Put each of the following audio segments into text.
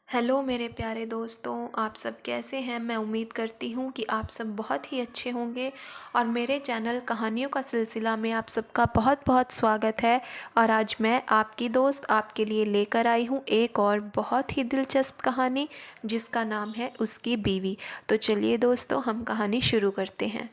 Hello मेरे प्यारे दोस्तों, आप सब कैसे हैं। मैं उम्मीद करती हूँ कि आप सब बहुत ही अच्छे होंगे और मेरे चैनल कहानियों का सिलसिला में आप सबका बहुत बहुत स्वागत है। और आज मैं आपकी दोस्त आपके लिए लेकर आई हूँ एक और बहुत ही दिलचस्प कहानी जिसका नाम है उसकी बीवी। तो चलिए दोस्तों, हम कहानी शुरू करते हैं।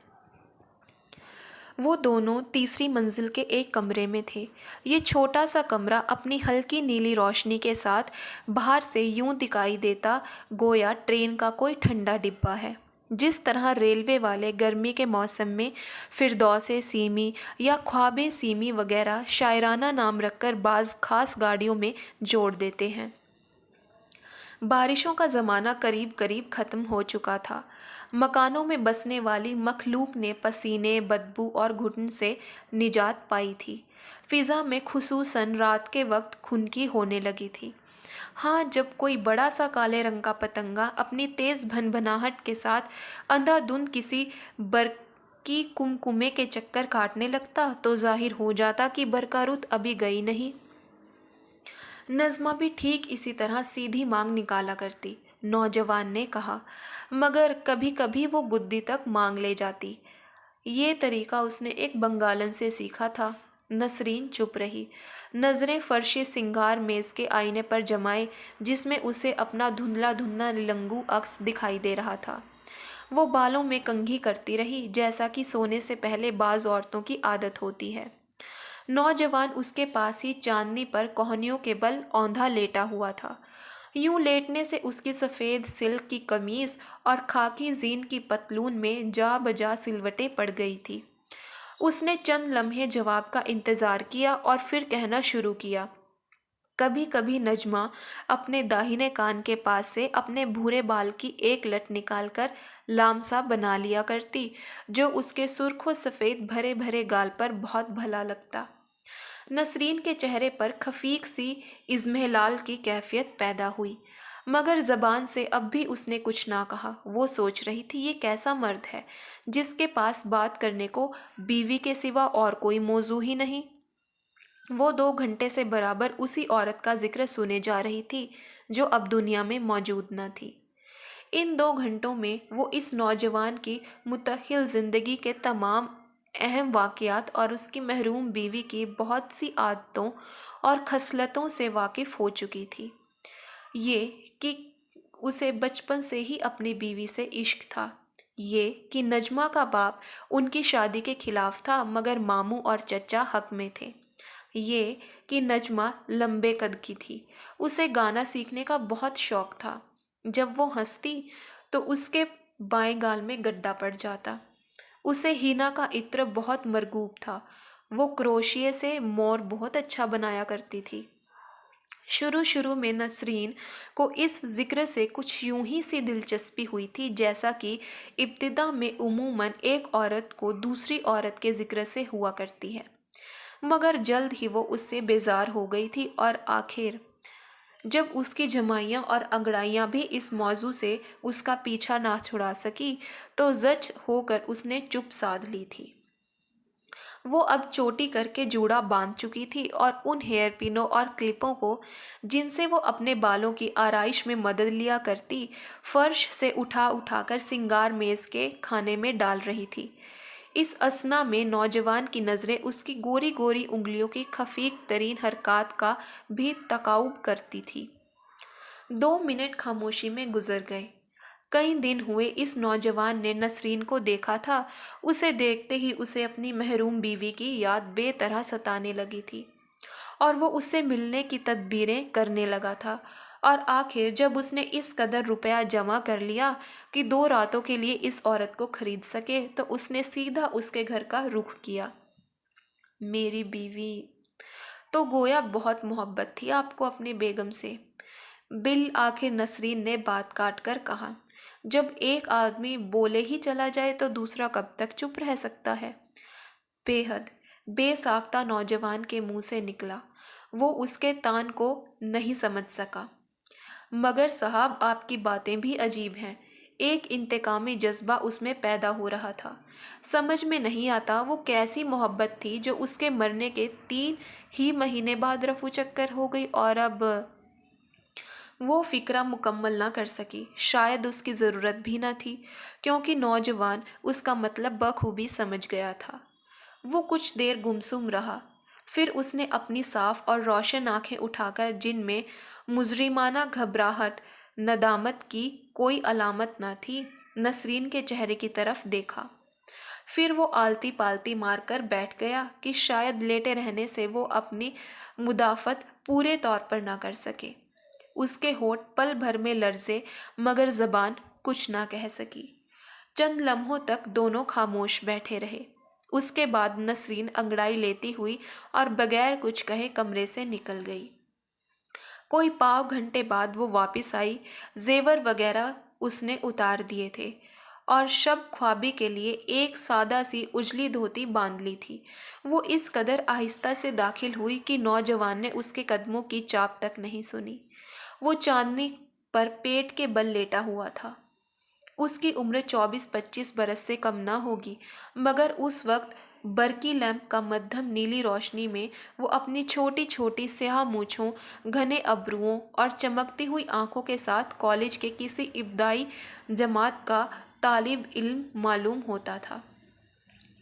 वो दोनों तीसरी मंजिल के एक कमरे में थे। ये छोटा सा कमरा अपनी हल्की नीली रोशनी के साथ बाहर से यूं दिखाई देता गोया ट्रेन का कोई ठंडा डिब्बा है। जिस तरह रेलवे वाले गर्मी के मौसम में फिरदौसे सीमी या ख्वाबे सीमी वगैरह शायराना नाम रखकर बाज़ खास गाड़ियों में जोड़ देते हैं। बारिशों का ज़माना करीब करीब ख़त्म हो चुका था। मकानों में बसने वाली मखलूक ने पसीने, बदबू और घुटन से निजात पाई थी। फिज़ा में खुसूसन रात के वक्त खुनकी होने लगी थी। हाँ, जब कोई बड़ा सा काले रंग का पतंगा अपनी तेज़ भनभनाहट के साथ अंधाधुंध किसी बरकी कुमकुमे के चक्कर काटने लगता तो जाहिर हो जाता कि बरका रुत अभी गई नहीं। नज़्मा भी ठीक इसी तरह सीधी मांग निकाला करती, नौजवान ने कहा, मगर कभी कभी वो गुद्दी तक मांग ले जाती। ये तरीका उसने एक बंगालन से सीखा था। नसरीन चुप रही, नज़रें फर्शी सिंगार मेज़ के आईने पर जमाए जिसमें उसे अपना धुंधला धुंधला लंगू अक्स दिखाई दे रहा था। वो बालों में कंघी करती रही, जैसा कि सोने से पहले बाज़ औरतों की आदत होती है। नौजवान उसके पास ही चांदनी पर कोहनियों के बल औंधा लेटा हुआ था। यूं लेटने से उसकी सफ़ेद सिल्क की कमीज और खाकी जीन की पतलून में जा बजा सिलवटें पड़ गई थी। उसने चंद लम्हे जवाब का इंतज़ार किया और फिर कहना शुरू किया। कभी कभी नजमा अपने दाहिने कान के पास से अपने भूरे बाल की एक लट निकालकर लामसा बना लिया करती, जो उसके सुर्ख सफ़ेद भरे भरे गाल पर बहुत भला लगता। नसरीन के चेहरे पर खफीक सी इज़्मेलाल की कैफियत पैदा हुई, मगर ज़बान से अब भी उसने कुछ ना कहा। वो सोच रही थी, ये कैसा मर्द है जिसके पास बात करने को बीवी के सिवा और कोई मौजू ही नहीं। वो 2 घंटे से बराबर उसी औरत का जिक्र सुने जा रही थी जो अब दुनिया में मौजूद न थी। इन 2 घंटों में वो इस नौजवान की मुतहिल ज़िंदगी के तमाम अहम वाक़यात और उसकी महरूम बीवी की बहुत सी आदतों और खसलतों से वाकिफ़ हो चुकी थी। ये कि उसे बचपन से ही अपनी बीवी से इश्क था। ये कि नजमा का बाप उनकी शादी के खिलाफ था मगर मामू और चचा हक में थे। ये कि नजमा लंबे कद की थी, उसे गाना सीखने का बहुत शौक था। जब वो हंसती तो उसके बाएं गाल में गड्ढा पड़ जाता। उसे हीना का इत्र बहुत मरगूब था। वो क्रोशिये से मोर बहुत अच्छा बनाया करती थी। शुरू शुरू में नसरीन को इस जिक्र से कुछ यूं ही सी दिलचस्पी हुई थी जैसा कि इब्तिदा में उमूमन एक औरत को दूसरी औरत के जिक्र से हुआ करती है, मगर जल्द ही वो उससे बेजार हो गई थी और आखिर जब उसकी जमाइयाँ और अंगड़ाइयाँ भी इस मौजू से उसका पीछा ना छुड़ा सकी तो जच होकर उसने चुप साध ली थी। वो अब चोटी करके जूड़ा बांध चुकी थी और उन हेयर पिनों और क्लिपों को जिनसे वो अपने बालों की आराइश में मदद लिया करती, फर्श से उठा उठाकर सिंगार मेज के खाने में डाल रही थी। इस असना में नौजवान की नज़रें उसकी गोरी गोरी उंगलियों की खफीक तरीन हरकत का भी तकाउब करती थी। 2 मिनट खामोशी में गुजर गए। कई दिन हुए इस नौजवान ने नसरीन को देखा था। उसे देखते ही उसे अपनी महरूम बीवी की याद बेतरह सताने लगी थी और वो उससे मिलने की तदबीरें करने लगा था। और आखिर जब उसने इस कदर रुपया जमा कर लिया कि 2 रातों के लिए इस औरत को खरीद सके तो उसने सीधा उसके घर का रुख किया। मेरी बीवी तो गोया बहुत मोहब्बत थी आपको अपनी बेगम से। बिल आखिर नसरीन ने बात काट कर कहा, जब एक आदमी बोले ही चला जाए तो दूसरा कब तक चुप रह सकता है। बेहद बेसाख्ता नौजवान के मुंह से निकला। वो उसके तान को नहीं समझ सका। मगर साहब, आपकी बातें भी अजीब हैं। एक इंतकामी जज्बा उसमें पैदा हो रहा था। समझ में नहीं आता वो कैसी मोहब्बत थी जो उसके मरने के 3 ही महीने बाद रफू चक्कर हो गई और अब وہ فکرہ مکمل نہ کر سکی، شاید اس کی ضرورت بھی نہ تھی، کیونکہ نوجوان اس کا مطلب بخوبی سمجھ گیا تھا۔ وہ کچھ دیر گمسم رہا، پھر اس نے اپنی صاف اور روشن آنکھیں اٹھا کر، جن میں مجرمانہ گھبراہٹ، ندامت کی کوئی علامت نہ تھی، نسرین کے چہرے کی طرف دیکھا۔ پھر وہ آلتی پالتی مار کر بیٹھ گیا کہ شاید لیٹے رہنے سے وہ اپنی مدافعت پورے طور پر نہ کر سکے۔ اس کے ہونٹ پل بھر میں لرزے، مگر زبان کچھ نہ کہہ سکی۔ چند لمحوں تک دونوں خاموش بیٹھے رہے۔ اس کے بعد نسرین انگڑائی لیتی ہوئی اور بغیر کچھ کہے کمرے سے نکل گئی۔ کوئی پاؤ گھنٹے بعد وہ واپس آئی۔ زیور وغیرہ اس نے اتار دیے تھے اور شب خوابی کے لیے ایک سادہ سی اجلی دھوتی باندھ لی تھی۔ وہ اس قدر آہستہ سے داخل ہوئی کہ نوجوان نے اس کے قدموں کی چاپ تک نہیں سنی۔ وہ چاندنی پر پیٹ کے بل لیٹا ہوا تھا۔ اس کی عمر 24-25 برس سے کم نہ ہوگی، مگر اس وقت برقی لیمپ کا مدھم نیلی روشنی میں وہ اپنی چھوٹی چھوٹی سیاہ مونچھوں، گھنے ابروؤں اور چمکتی ہوئی آنکھوں کے ساتھ کالج کے کسی ابتدائی جماعت کا طالب علم معلوم ہوتا تھا۔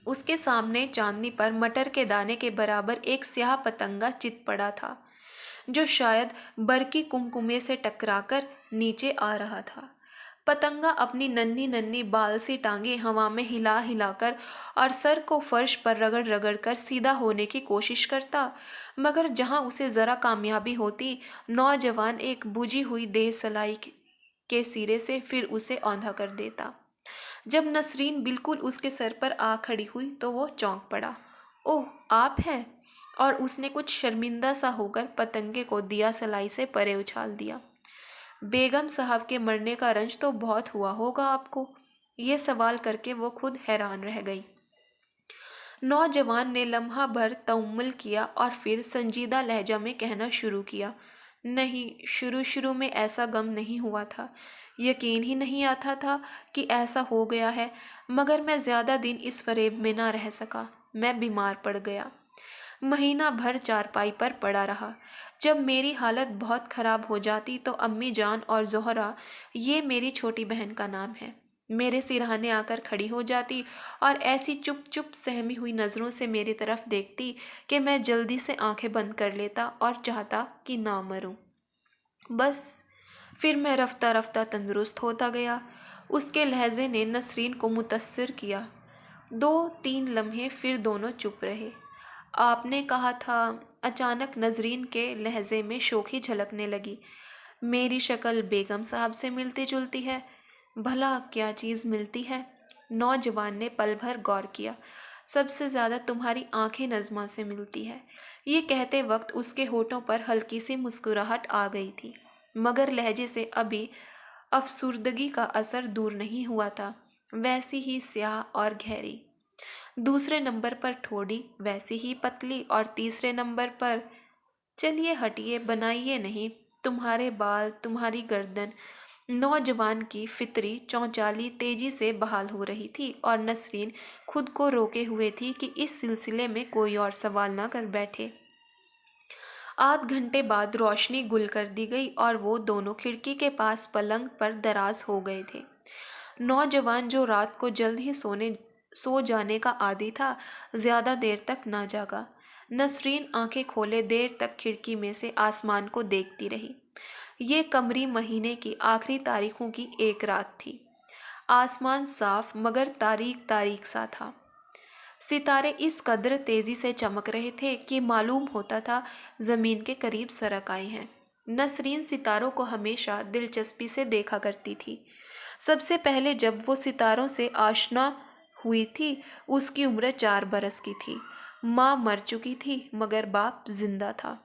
اس کے سامنے چاندنی پر مٹر کے دانے کے برابر ایک سیاہ پتنگا چت پڑا تھا، جو شاید برقی کمکمے سے ٹکرا کر نیچے آ رہا تھا۔ پتنگا اپنی ننھی ننھی بال سی ٹانگیں ہوا میں ہلا ہلا کر اور سر کو فرش پر رگڑ رگڑ کر سیدھا ہونے کی کوشش کرتا، مگر جہاں اسے ذرا کامیابی ہوتی، نوجوان ایک بجھی ہوئی دیہ سلائی کے سرے سے پھر اسے اوندھا کر دیتا۔ جب نسرین بالکل اس کے سر پر آ کھڑی ہوئی تو وہ چونک پڑا۔ اوہ، آپ ہیں؟ اور اس نے کچھ شرمندہ سا ہو کر پتنگے کو دیا سلائی سے پرے اچھال دیا۔ بیگم صاحب کے مرنے کا رنج تو بہت ہوا ہوگا آپ کو؟ یہ سوال کر کے وہ خود حیران رہ گئی۔ نوجوان نے لمحہ بھر تأمل کیا اور پھر سنجیدہ لہجہ میں کہنا شروع کیا، نہیں، شروع میں ایسا غم نہیں ہوا تھا، یقین ہی نہیں آتا تھا کہ ایسا ہو گیا ہے، مگر میں زیادہ دن اس فریب میں نہ رہ سکا، میں بیمار پڑ گیا۔ مہینہ بھر چارپائی پر پڑا رہا۔ جب میری حالت بہت خراب ہو جاتی تو امی جان اور زہرا، یہ میری چھوٹی بہن کا نام ہے، میرے سرہانے آ کر کھڑی ہو جاتی اور ایسی چپ چپ سہمی ہوئی نظروں سے میری طرف دیکھتی کہ میں جلدی سے آنکھیں بند کر لیتا اور چاہتا کہ نہ مروں۔ بس پھر میں رفتہ رفتہ تندرست ہوتا گیا۔ اس کے لہجے نے نسرین کو متاثر کیا۔ 2-3 لمحے پھر دونوں چپ رہے۔ آپ نے کہا تھا، اچانک نسرین کے لہجے میں شوخی جھلکنے لگی، میری شکل بیگم صاحب سے ملتی جلتی ہے۔ بھلا کیا چیز ملتی ہے؟ نوجوان نے پل بھر غور کیا۔ سب سے زیادہ تمہاری آنکھیں نظمہ سے ملتی ہے۔ یہ کہتے وقت اس کے ہونٹوں پر ہلکی سی مسکراہٹ آ گئی تھی، مگر لہجے سے ابھی افسردگی کا اثر دور نہیں ہوا تھا، ویسی ہی سیاہ اور گہری۔ دوسرے نمبر پر ٹھوڑی ویسی ہی پتلی، اور تیسرے نمبر پر، چلیے ہٹیے، بنائیے نہیں، تمہارے بال، تمہاری گردن۔ نوجوان کی فطری چونچالی تیزی سے بحال ہو رہی تھی اور نسرین خود کو روکے ہوئے تھی کہ اس سلسلے میں کوئی اور سوال نہ کر بیٹھے۔ آدھ گھنٹے بعد روشنی گل کر دی گئی اور وہ دونوں کھڑکی کے پاس پلنگ پر دراز ہو گئے تھے۔ نوجوان، جو رات کو جلد ہی سو جانے کا عادی تھا، زیادہ دیر تک نہ جاگا۔ نسرین آنکھیں کھولے دیر تک کھڑکی میں سے آسمان کو دیکھتی رہی۔ یہ قمری مہینے کی آخری تاریخوں کی ایک رات تھی۔ آسمان صاف مگر تاریک تاریک سا تھا۔ ستارے اس قدر تیزی سے چمک رہے تھے کہ معلوم ہوتا تھا زمین کے قریب سرک آئے ہیں۔ نسرین ستاروں کو ہمیشہ دلچسپی سے دیکھا کرتی تھی۔ سب سے پہلے جب وہ ستاروں سے آشنا ہوئی تھی، اس کی عمر 4 برس کی تھی۔ ماں مر چکی تھی مگر باپ زندہ تھا۔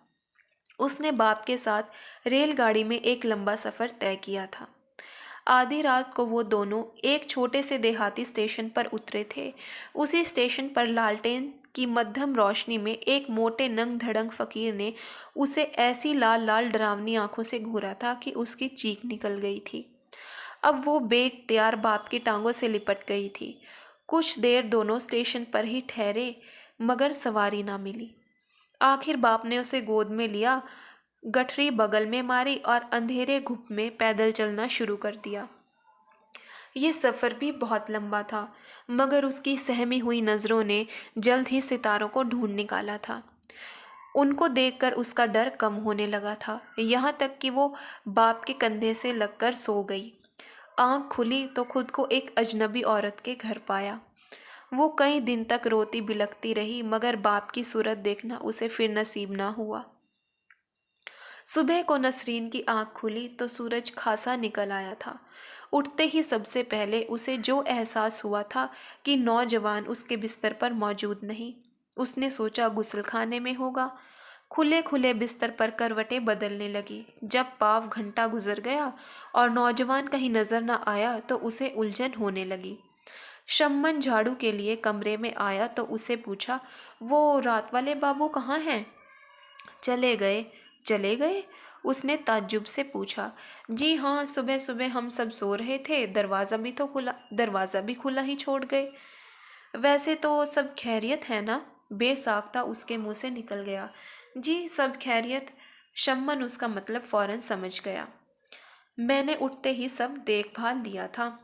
اس نے باپ کے ساتھ ریل گاڑی میں ایک لمبا سفر طے کیا تھا۔ آدھی رات کو وہ دونوں ایک چھوٹے سے دیہاتی اسٹیشن پر اترے تھے۔ اسی اسٹیشن پر لالٹین کی مدھم روشنی میں ایک موٹے ننگ دھڑنگ فقیر نے اسے ایسی لال لال ڈراؤنی آنکھوں سے گھورا تھا کہ اس کی چیخ نکل گئی تھی۔ اب وہ بے اختیار باپ کی ٹانگوں سے لپٹ گئی تھی۔ کچھ دیر دونوں اسٹیشن پر ہی ٹھہرے، مگر سواری نہ ملی۔ آخر باپ نے اسے گود میں لیا۔ गठरी बगल में मारी और अंधेरे घुप में पैदल चलना शुरू कर दिया। ये सफ़र भी बहुत लंबा था, मगर उसकी सहमी हुई नज़रों ने जल्द ही सितारों को ढूंढ निकाला था। उनको देखकर उसका डर कम होने लगा था, यहाँ तक कि वो बाप के कंधे से लगकर सो गई। आँख खुली तो खुद को एक अजनबी औरत के घर पाया। वो कई दिन तक रोती बिलखती रही, मगर बाप की सूरत देखना उसे फिर नसीब ना हुआ। सुबह को नसरीन की आँख खुली तो सूरज खासा निकल आया था। उठते ही सबसे पहले उसे जो एहसास हुआ था कि नौजवान उसके बिस्तर पर मौजूद नहीं। उसने सोचा गुस्ल खाने में होगा। खुले खुले बिस्तर पर करवटें बदलने लगी। जब पाव घंटा गुजर गया और नौजवान कहीं नजर न आया तो उसे उलझन होने लगी। शम्मन झाड़ू के लिए कमरे में आया तो उसे पूछा, वो रात वाले बाबू कहाँ हैं? चले गए। चले गए? उसने ताज्जुब से पूछा। जी हाँ, सुबह सुबह हम सब सो रहे थे, दरवाज़ा भी खुला ही छोड़ गए। वैसे तो सब खैरियत है ना? बेसाख्ता उसके मुंह से निकल गया। जी सब खैरियत। शम्मन उसका मतलब फौरन समझ गया। मैंने उठते ही सब देखभाल लिया था।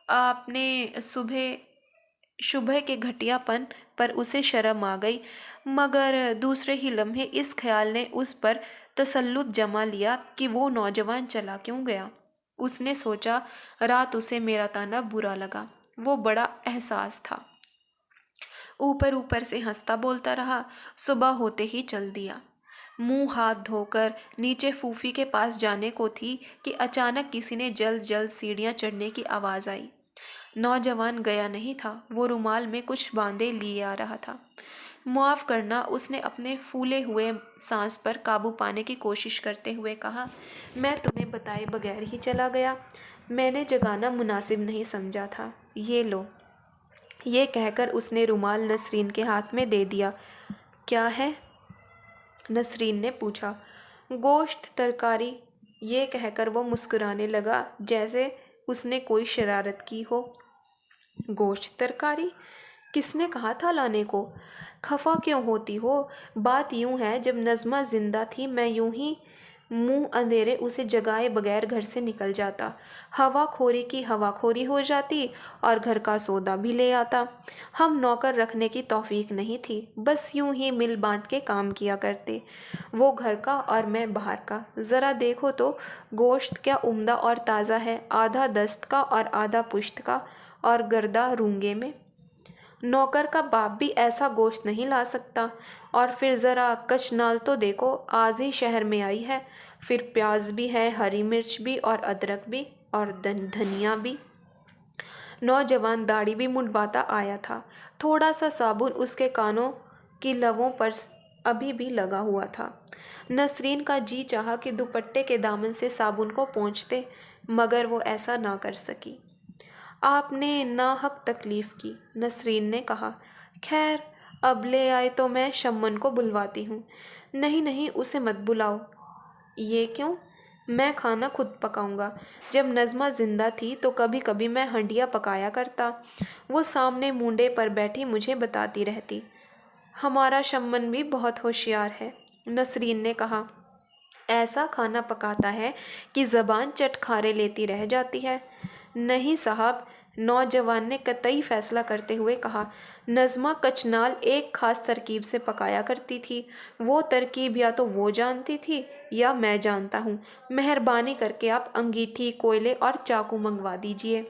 आपने सुबह के घटियापन पर उसे शर्म आ गई, मगर दूसरे ही लम्हे इस ख्याल ने उस पर तसल्लुत जमा लिया कि वो नौजवान चला क्यों गया। उसने सोचा रात उसे मेरा ताना बुरा लगा। वो बड़ा एहसास था। ऊपर ऊपर से हंसता बोलता रहा। सुबह होते ही चल दिया। मुंह हाथ धोकर नीचे फूफी के पास जाने को थी कि अचानक किसी ने जल्द जल्द सीढ़ियां चढ़ने की आवाज़ आई। नौजवान गया नहीं था, वो रुमाल में कुछ बांधे लिए आ रहा था। माफ़ करना, उसने अपने फूले हुए सांस पर काबू पाने की कोशिश करते हुए कहा। मैं तुम्हें बताए बगैर ही चला गया। मैंने जगाना मुनासिब नहीं समझा था। ये लो। ये कहकर उसने रुमाल नसरीन के हाथ में दे दिया। क्या है? नसरीन ने पूछा। गोश्त तरकारी। ये कहकर वो मुस्कुराने लगा जैसे उसने कोई शरारत की हो। गोश्त तरकारी? किसने कहा था लाने को? खफा क्यों होती हो? बात यूं है, जब नज़मा जिंदा थी मैं यूं ही मुंह अंधेरे उसे जगाए बगैर घर से निकल जाता। हवाखोरी की हवाखोरी हो जाती और घर का सौदा भी ले आता। हम नौकर रखने की तौफीक नहीं थी, बस यूं ही मिल बांट के काम किया करते। वो घर का और मैं बाहर का। ज़रा देखो तो गोश्त क्या उम्दा और ताज़ा है, आधा दस्त का और आधा पुश्त का, और गर्दा रूंगे में। नौकर का बाप भी ऐसा गोश्त नहीं ला सकता। और फिर ज़रा कचनाल तो देखो, आज ही शहर में आई है। फिर प्याज भी है, हरी मिर्च भी, और अदरक भी, और धनिया भी। नौजवान दाढ़ी भी मुंडवाता आया था। थोड़ा सा साबुन उसके कानों की लवों पर अभी भी लगा हुआ था। नसरीन का जी चाहा कि दुपट्टे के दामन से साबुन को पोंछते, मगर वो ऐसा ना कर सकी। आपने नाहक तकलीफ़ की, नसरीन ने कहा। खैर, अब ले आए तो मैं शम्मन को बुलवाती हूँ। नहीं नहीं, उसे मत बुलाओ। ये क्यों? मैं खाना खुद पकाऊंगा। जब नज़मा ज़िंदा थी तो कभी कभी मैं हंडिया पकाया करता। वो सामने मुंडे पर बैठी मुझे बताती रहती। हमारा शम्मन भी बहुत होशियार है, नसरीन ने कहा। ऐसा खाना पकाता है कि ज़बान चटखारे लेती रह जाती है। नहीं साहब, नौजवान ने कतई फैसला करते हुए कहा। नज़मा कचनाल एक ख़ास तरकीब से पकाया करती थी। वो तरकीब या तो वो जानती थी या मैं जानता हूँ। मेहरबानी करके आप अंगीठी, कोयले और चाकू मंगवा दीजिए।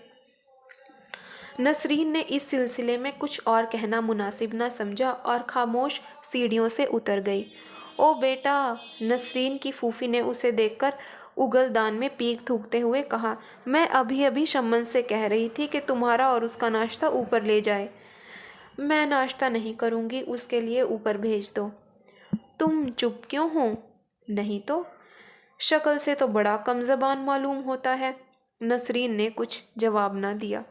नसरीन ने इस सिलसिले में कुछ और कहना मुनासिब न समझा और खामोश सीढ़ियों से उतर गई। ओ बेटा, नसरीन की फूफी ने उसे देखकर उगलदान में पीक थूकते हुए कहा। मैं अभी अभी शम्मन से कह रही थी कि तुम्हारा और उसका नाश्ता ऊपर ले जाए। मैं नाश्ता नहीं करूँगी, उसके लिए ऊपर भेज दो। तुम चुप क्यों हो? नहीं तो। शक्ल से तो बड़ा कम ज़बान मालूम होता है। नसरीन ने कुछ जवाब ना दिया।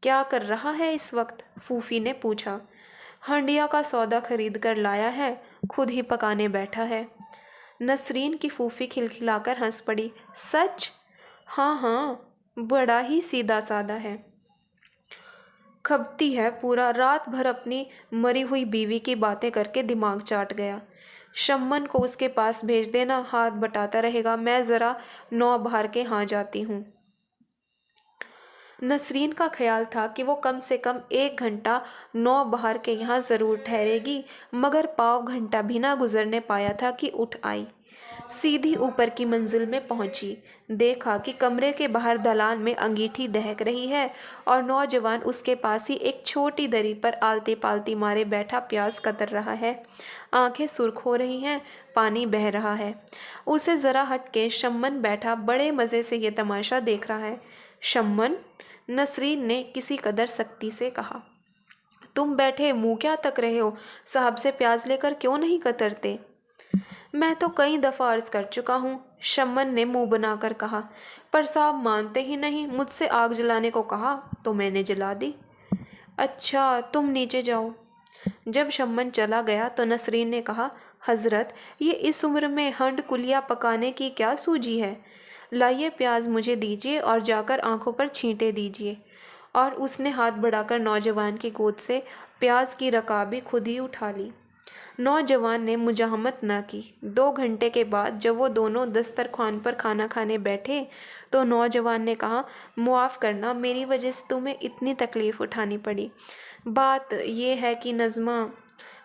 क्या कर रहा है इस वक्त? फूफी ने पूछा। हंडिया का सौदा खरीद कर लाया है, खुद ही पकाने बैठा है। नसरीन की फूफी खिलखिलाकर हंस पड़ी। सच? हाँ हाँ, बड़ा ही सीधा साधा है। खपती है, पूरा रात भर अपनी मरी हुई बीवी की बातें करके दिमाग चाट गया। शम्मन को उसके पास भेज देना, हाथ बटाता रहेगा। मैं ज़रा नौ बहार के यहाँ जाती हूँ। नसरीन का ख्याल था कि वो कम से कम 1 घंटा नौ बहार के यहाँ ज़रूर ठहरेगी, मगर पाव घंटा भी ना गुजरने पाया था कि उठ आई। सीधी ऊपर की मंजिल में पहुंची। देखा कि कमरे के बाहर दलान में अंगीठी दहक रही है और नौजवान उसके पास ही एक छोटी दरी पर आलती पालती मारे बैठा प्याज कतर रहा है। आंखें सुर्ख हो रही हैं, पानी बह रहा है। उसे ज़रा हट के शम्मन बैठा बड़े मज़े से ये तमाशा देख रहा है। शम्मन, नसरीन ने किसी कदर सख्ती से कहा। तुम बैठे मुंह क्या तक रहे हो? साहब से प्याज लेकर क्यों नहीं कतरते? मैं तो कई दफ़ा अर्ज़ कर चुका हूँ, शम्मन ने मुंह बनाकर कहा, पर साहब मानते ही नहीं। मुझसे आग जलाने को कहा तो मैंने जला दी। अच्छा, तुम नीचे जाओ। जब शम्मन चला गया तो नसरीन ने कहा, हज़रत, ये इस उम्र में हंड कुलिया पकाने की क्या सूझी है? लाइए प्याज मुझे दीजिए और जाकर आंखों पर छींटे दीजिए। और उसने हाथ बढ़ाकर नौजवान की गोद से प्याज की रकाबी खुद ही उठा ली। नौजवान ने मुजाहमत न की। 2 घंटे के बाद जब वो दोनों दस्तरखान पर खाना खाने बैठे तो नौजवान ने कहा, मुआफ़ करना, मेरी वजह से तुम्हें इतनी तकलीफ़ उठानी पड़ी। बात ये है कि नज़्मा,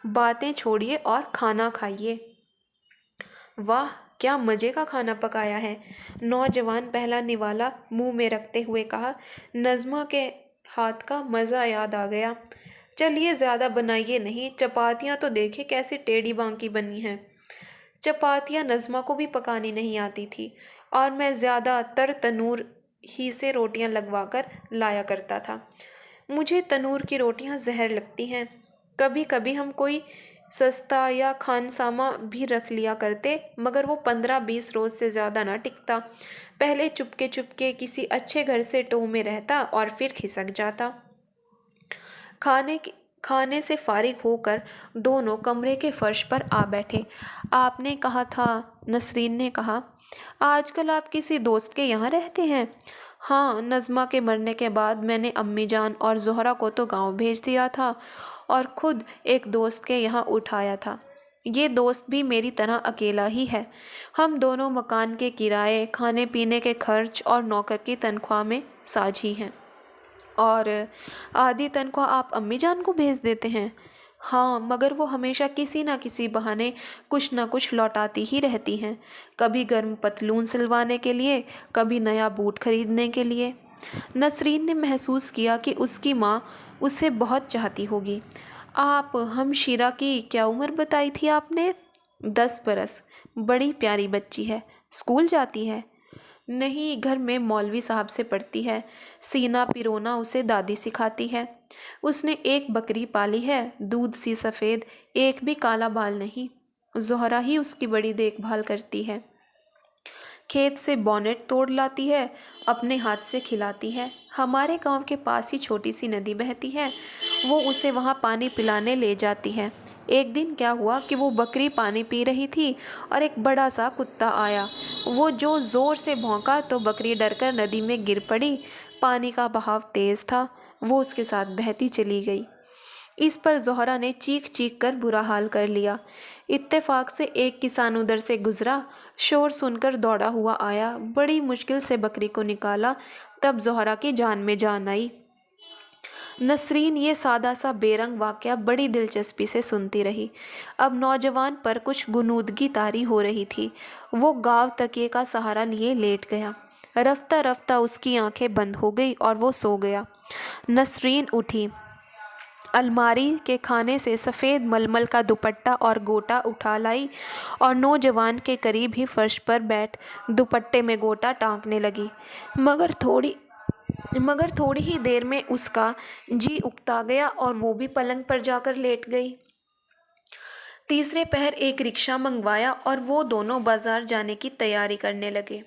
बातें छोड़िए और खाना खाइए। वाह, क्या मज़े का खाना पकाया है, नौजवान पहला निवाला मुंह में रखते हुए कहा। नज़्मा के हाथ का मज़ा याद आ गया। चलिए ज़्यादा बनाइए नहीं, चपातियाँ तो देखे कैसी टेढ़ी बांकी बनी हैं। चपातियाँ नज़्मा को भी पकानी नहीं आती थी और मैं ज़्यादातर तनूर ही से रोटियाँ लगवा कर लाया करता था। मुझे तनूर की रोटियाँ जहर लगती हैं। कभी कभी हम कोई सस्ता या खानसामा भी रख लिया करते, मगर वो 15-20 रोज़ से ज़्यादा ना टिकता। पहले चुपके चुपके किसी अच्छे घर से टोह में रहता और फिर खिसक जाता। खाने से फारिग होकर दोनों कमरे के फर्श पर आ बैठे। आपने कहा था, नसरीन ने कहा, आजकल आप किसी दोस्त के यहाँ रहते हैं? हाँ, नज़्मा के मरने के बाद मैंने अम्मी जान और ज़ोहरा को तो गांव भेज दिया था और ख़ुद एक दोस्त के यहाँ उठाया था। ये दोस्त भी मेरी तरह अकेला ही है। हम दोनों मकान के किराए, खाने पीने के खर्च और नौकर की तनख्वाह में साझी हैं। और आधी तनख्वाह आप अम्मी जान को भेज देते हैं? हाँ, मगर वो हमेशा किसी न किसी बहाने कुछ न कुछ लौटाती ही रहती हैं। कभी गर्म पतलून सिलवाने के लिए, कभी नया बूट खरीदने के लिए। नसरीन ने महसूस किया कि उसकी माँ उसे बहुत चाहती होगी। आप हमशीरा की क्या उम्र बताई थी आपने? 10 बरस। बड़ी प्यारी बच्ची है। स्कूल जाती है? नहीं, घर में मौलवी साहब से पढ़ती है। सीना पिरोना उसे दादी सिखाती है। उसने एक बकरी पाली है, दूध सी सफ़ेद, एक भी काला बाल नहीं। ज़ोहरा ही उसकी बड़ी देखभाल करती है। खेत से बॉनेट तोड़ लाती है, अपने हाथ से खिलाती है। हमारे गांव के पास ही छोटी सी नदी बहती है, वो उसे वहाँ पानी पिलाने ले जाती है। एक दिन क्या हुआ कि वो बकरी पानी पी रही थी और एक बड़ा सा कुत्ता आया। वो जो ज़ोर से भौंका तो बकरी डरकर नदी में गिर पड़ी। पानी का बहाव तेज़ था, वो उसके साथ बहती चली गई। इस पर ज़ोहरा ने चीख चीख कर बुरा हाल कर लिया। इत्तेफाक से एक किसान उधर से गुजरा, शोर सुनकर दौड़ा हुआ आया, बड़ी मुश्किल से बकरी को निकाला, तब ज़ोहरा की जान में जान आई। नसरीन ये सादा सा बेरंग वाक़या बड़ी दिलचस्पी से सुनती रही। अब नौजवान पर कुछ गुनूदगी तारी हो रही थी। वो गाँव तकिए का सहारा लिए लेट गया। रफ्ता रफ्ता उसकी आंखें बंद हो गई और वो सो गया। नसरीन उठी, अलमारी के खाने से सफ़ेद मलमल का दुपट्टा और गोटा उठा लाई और नौजवान के करीब ही फर्श पर बैठ दुपट्टे में गोटा टाँकने लगी। मगर थोड़ी ही देर में उसका जी उकता गया और वो भी पलंग पर जाकर लेट गई। तीसरे पहर एक रिक्शा मंगवाया और वो दोनों बाजार जाने की तैयारी करने लगे।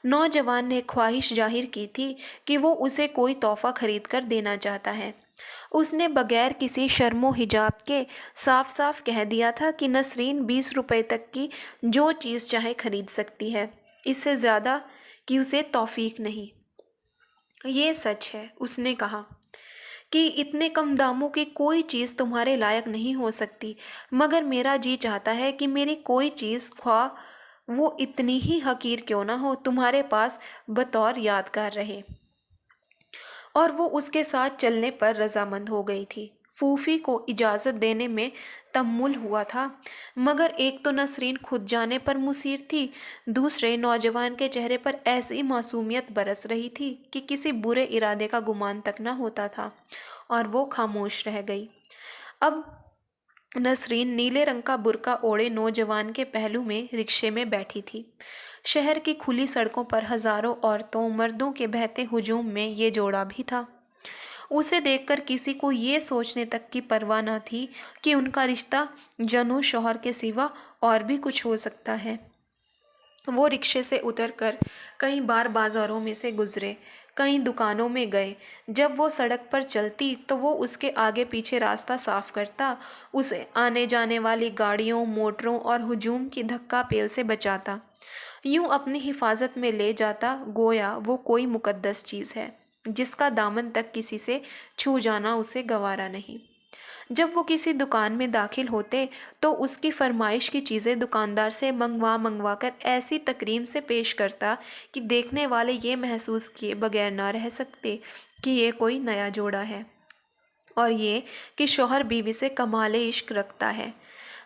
नौजवान ने ख्वाहिश जाहिर की थी कि वो उसे कोई तोहफ़ा खरीद कर देना चाहता है। उसने बगैर किसी शर्मो हिजाब के साफ साफ कह दिया था कि नसरीन 20 रुपए तक की जो चीज़ चाहे खरीद सकती है, इससे ज़्यादा कि उसे तौफीक नहीं। ये सच है, उसने कहा। کہ اتنے کم داموں کی کوئی چیز تمہارے لائق نہیں ہو سکتی، مگر میرا جی چاہتا ہے کہ میری کوئی چیز، خواہ وہ اتنی ہی حقیر کیوں نہ ہو، تمہارے پاس بطور یادگار رہے۔ اور وہ اس کے ساتھ چلنے پر رضامند ہو گئی تھی۔ پھوپھی کو اجازت دینے میں تمل ہوا تھا، مگر ایک تو نسرین خود جانے پر مصر تھی، دوسرے نوجوان کے چہرے پر ایسی معصومیت برس رہی تھی کہ کسی برے ارادے کا گمان تک نہ ہوتا تھا، اور وہ خاموش رہ گئی۔ اب نسرین نیلے رنگ کا برقع اوڑھے نوجوان کے پہلو میں رکشے میں بیٹھی تھی۔ شہر کی کھلی سڑکوں پر ہزاروں عورتوں مردوں کے بہتے ہجوم میں یہ جوڑا بھی تھا۔ اسے دیکھ کر کسی کو یہ سوچنے تک کی پرواہ نہ تھی کہ ان کا رشتہ جنو شوہر کے سوا اور بھی کچھ ہو سکتا ہے۔ وہ رکشے سے اتر کر کئی بار بازاروں میں سے گزرے، کئی دکانوں میں گئے۔ جب وہ سڑک پر چلتی تو وہ اس کے آگے پیچھے راستہ صاف کرتا، اسے آنے جانے والی گاڑیوں، موٹروں اور ہجوم کی دھکا پیل سے بچاتا، یوں اپنی حفاظت میں لے جاتا گویا وہ کوئی مقدس چیز ہے جس کا دامن تک کسی سے چھو جانا اسے گوارا نہیں۔ جب وہ کسی دکان میں داخل ہوتے تو اس کی فرمائش کی چیزیں دکاندار سے منگوا کر ایسی تکریم سے پیش کرتا کہ دیکھنے والے یہ محسوس کیے بغیر نہ رہ سکتے کہ یہ کوئی نیا جوڑا ہے، اور یہ کہ شوہر بیوی سے کمال عشق رکھتا ہے۔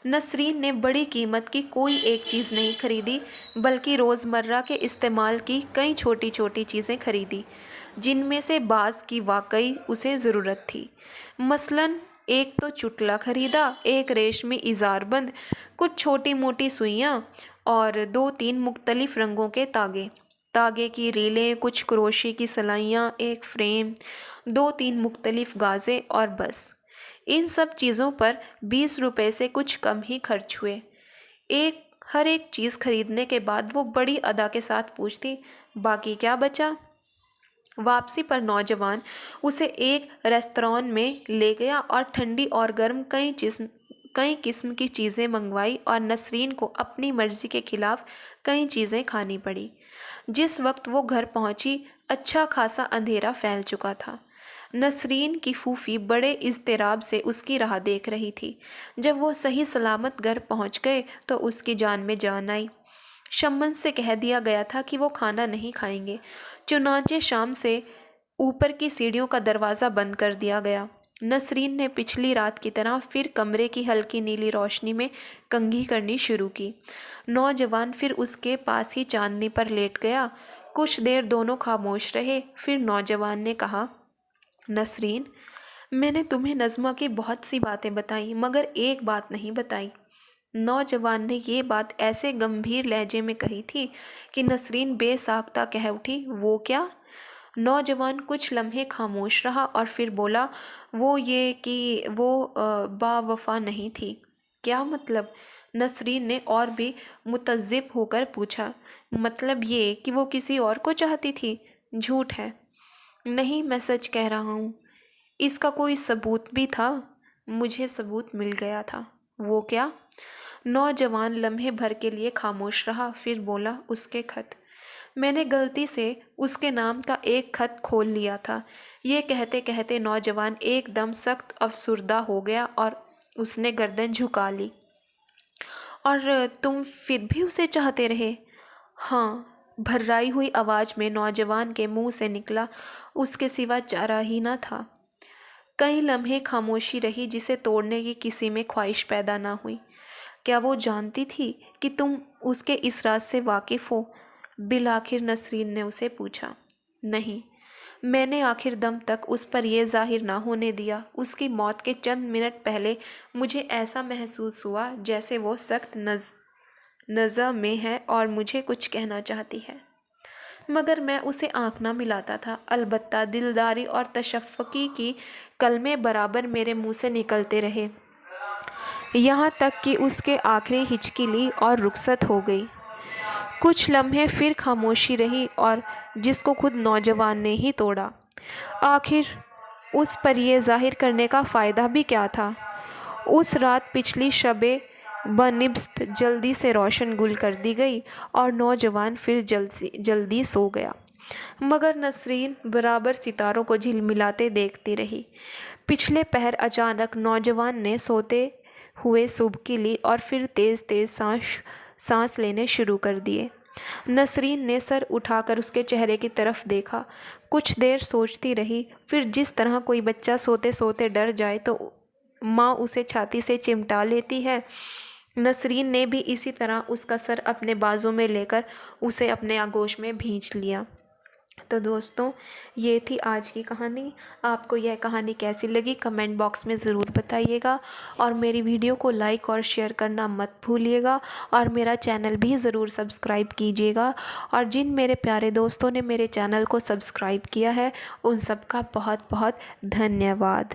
نسرین نے بڑی قیمت کی کوئی ایک چیز نہیں خریدی، بلکہ روزمرہ کے استعمال کی کئی چھوٹی چھوٹی چیزیں خریدی، جن میں سے بعض کی واقعی اسے ضرورت تھی۔ مثلاً ایک تو چٹلا خریدا، ایک ریشمی اظہار بند، کچھ چھوٹی موٹی سوئیاں اور 2-3 مختلف رنگوں کے تاگے کی ریلیں، کچھ کروشے کی سلائیاں، ایک فریم، 2-3 مختلف گازے، اور بس۔ ان سب چیزوں پر 20 روپے سے کچھ کم ہی خرچ ہوئے۔ ہر ایک چیز خریدنے کے بعد وہ بڑی ادا کے ساتھ پوچھتی، باقی کیا بچا؟ واپسی پر نوجوان اسے ایک ریستوران میں لے گیا اور ٹھنڈی اور گرم کئی قسم کی چیزیں منگوائی، اور نسرین کو اپنی مرضی کے خلاف کئی چیزیں کھانی پڑی۔ جس وقت وہ گھر پہنچی اچھا خاصا اندھیرا پھیل چکا تھا۔ نسرین کی پھوپھی بڑے اضطراب سے اس کی راہ دیکھ رہی تھی۔ جب وہ صحیح سلامت گھر پہنچ گئے تو اس کی جان میں جان آئی۔ شمن سے کہہ دیا گیا تھا کہ وہ کھانا نہیں کھائیں گے، چنانچہ شام سے اوپر کی سیڑھیوں کا دروازہ بند کر دیا گیا۔ نسرین نے پچھلی رات کی طرح پھر کمرے کی ہلکی نیلی روشنی میں کنگھی کرنی شروع کی۔ نوجوان پھر اس کے پاس ہی چاندنی پر لیٹ گیا۔ کچھ دیر دونوں خاموش رہے، پھر نوجوان نے کہا، نسرین، میں نے تمہیں نظمہ کی بہت سی باتیں بتائیں، مگر ایک بات نہیں بتائی۔ نوجوان نے یہ بات ایسے گمبھیر لہجے میں کہی تھی کہ نسرین بے ساختہ کہہ اٹھی، وہ کیا؟ نوجوان کچھ لمحے خاموش رہا اور پھر بولا، وہ یہ کہ وہ با وفا نہیں تھی۔ کیا مطلب؟ نسرین نے اور بھی متعجب ہو کر پوچھا۔ مطلب یہ کہ وہ کسی اور کو چاہتی تھی۔ جھوٹ ہے۔ نہیں، میں سچ کہہ رہا ہوں۔ اس کا کوئی ثبوت بھی تھا؟ مجھے ثبوت مل گیا تھا۔ وہ کیا؟ نوجوان لمحے بھر کے لیے خاموش رہا، پھر بولا، اس کے خط۔ میں نے غلطی سے اس کے نام کا ایک خط کھول لیا تھا۔ یہ کہتے کہتے نوجوان ایک دم سخت افسردہ ہو گیا اور اس نے گردن جھکا لی۔ اور تم پھر بھی اسے چاہتے رہے؟ ہاں، بھررائی ہوئی آواز میں نوجوان کے منہ سے نکلا، اس کے سوا چارہ ہی نہ تھا۔ کئی لمحے خاموشی رہی جسے توڑنے کی کسی میں خواہش پیدا نہ ہوئی۔ کیا وہ جانتی تھی کہ تم اس کے اس راز سے واقف ہو؟ بالآخر نسرین نے اسے پوچھا۔ نہیں، میں نے آخر دم تک اس پر یہ ظاہر نہ ہونے دیا۔ اس کی موت کے چند منٹ پہلے مجھے ایسا محسوس ہوا جیسے وہ سخت نزع میں ہے اور مجھے کچھ کہنا چاہتی ہے، مگر میں اسے آنکھ نہ ملاتا تھا۔ البتہ دلداری اور تشفقی کی کلمے برابر میرے منہ سے نکلتے رہے، یہاں تک کہ اس کے آخری ہچکی لی اور رخصت ہو گئی۔ کچھ لمحے پھر خاموشی رہی، اور جس کو خود نوجوان نے ہی توڑا۔ آخر اس پر یہ ظاہر کرنے کا فائدہ بھی کیا تھا؟ اس رات پچھلی شب بنسبت جلدی سے روشن گل کر دی گئی اور نوجوان پھر جلدی سو گیا۔ مگر نسرین برابر ستاروں کو جھلملاتے دیکھتی رہی۔ پچھلے پہر اچانک نوجوان نے سوتے ہوئے سبکی لی اور پھر تیز تیز سانس لینے شروع کر دیے۔ نسرین نے سر اٹھا کر اس کے چہرے کی طرف دیکھا، کچھ دیر سوچتی رہی، پھر جس طرح کوئی بچہ سوتے سوتے ڈر جائے تو ماں اسے چھاتی سے چمٹا لیتی ہے، نسرین نے بھی اسی طرح اس کا سر اپنے بازو میں لے کر اسے اپنے آغوش میں بھینچ لیا۔ تو دوستوں، یہ تھی آج کی کہانی۔ آپ کو یہ کہانی کیسی لگی کمنٹ باکس میں ضرور بتائیے گا، اور میری ویڈیو کو لائک اور شیئر کرنا مت بھولیے گا، اور میرا چینل بھی ضرور سبسکرائب کیجیے گا، اور جن میرے پیارے دوستوں نے میرے چینل کو سبسکرائب کیا ہے ان سب کا بہت بہت دھنیہ واد۔